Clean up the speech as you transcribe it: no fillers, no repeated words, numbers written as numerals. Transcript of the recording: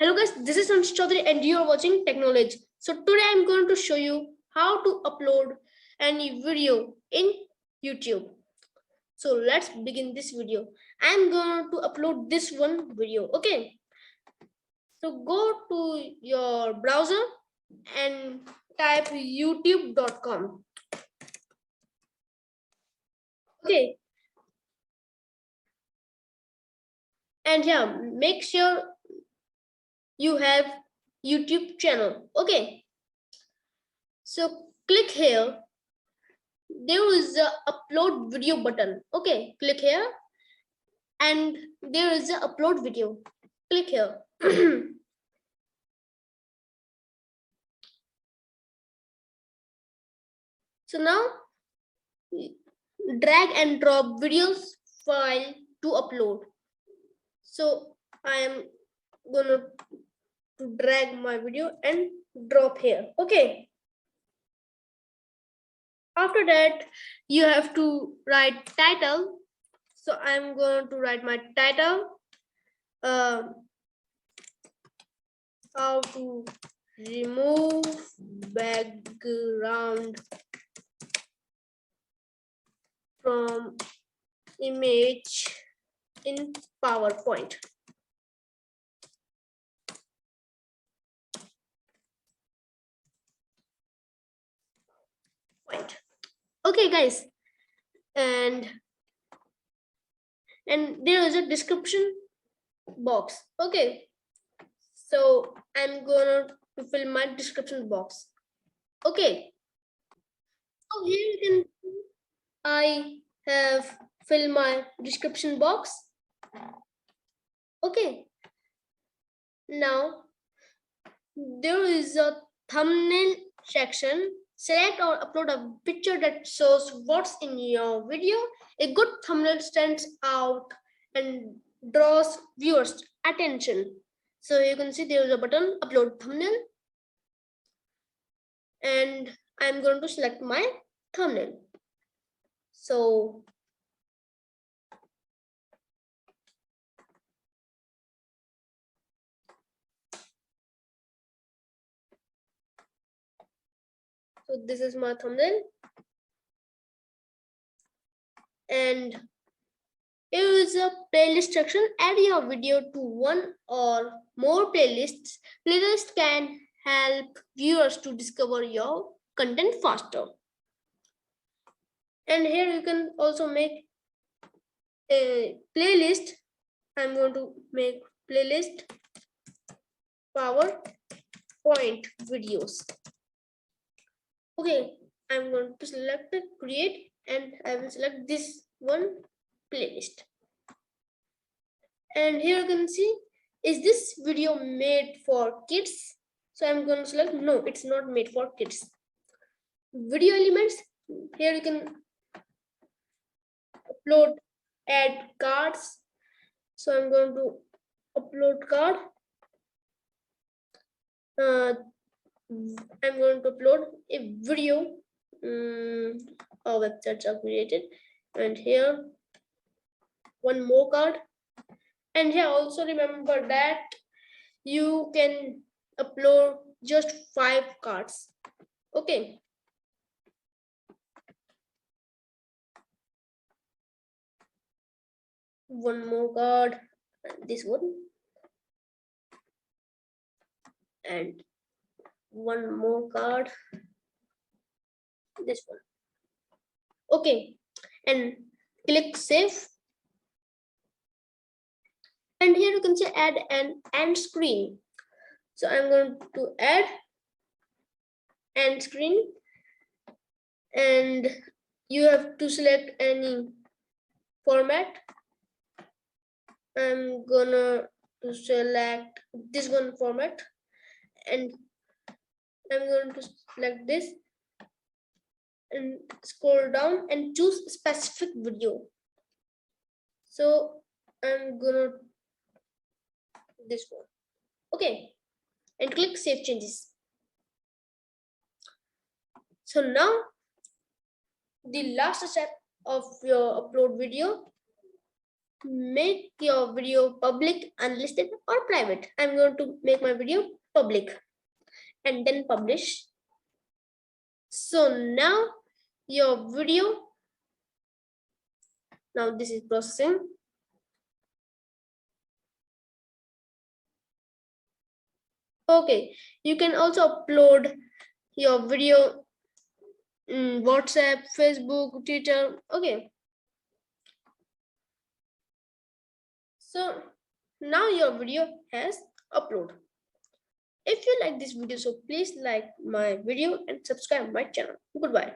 Hello guys, this is Sanjay Chaudhary and you are watching Technology. So today I'm going to show you how to upload any video in YouTube. So let's begin this video. I'm going to upload this one video. Okay. So go to your browser and type youtube.com. Okay. And yeah, make sure you have YouTube channel. Okay. So click here. There is a upload video button. Okay, click here and there is a upload video. Click here. So now drag and drop videos file to upload. So I am gonna to drag my video and drop here. Okay. After that, you have to write title. So I'm going to write my title. How to remove background from image in PowerPoint. Okay guys, and there is a description box. Okay, so I'm gonna to fill my description box. Okay, so here you can I have filled my description box. Okay, now there is a thumbnail section. Select or upload a picture that shows what's in your video. A good thumbnail stands out and draws viewers' attention. So you can see there is a button, upload thumbnail. And I'm going to select my thumbnail. So this is my thumbnail. And here is a playlist section. Add your video to one or more playlists. Playlists can help viewers to discover your content faster. And here you can also make a playlist. I'm going to make playlist PowerPoint videos. Okay, I'm going to select it, create, and I will select this one playlist. And here you can see, is this video made for kids? So I'm going to select no, it's not made for kids. Video elements, here you can upload, add cards. So I'm going to upload card. I'm going to upload a video. Our websites are created, and here one more card. And here also remember that you can upload just 5 cards. Okay. One more card, this one, and one more card, this one. Okay, and click save. And here you can say add an end screen. So I'm going to add end screen, and you have to select any format. I'm gonna select this one format, and I'm going to select this and scroll down and choose specific video. So I'm gonna this one. Okay, and click save changes. So now the last step of your upload video, make your video public, unlisted, or private. I'm going to make my video public and then publish. So now your video, now this is processing. Okay, you can also upload your video in WhatsApp, Facebook, Twitter. Okay. So now your video has uploaded. If you like this video, so please like my video and subscribe my channel. Goodbye.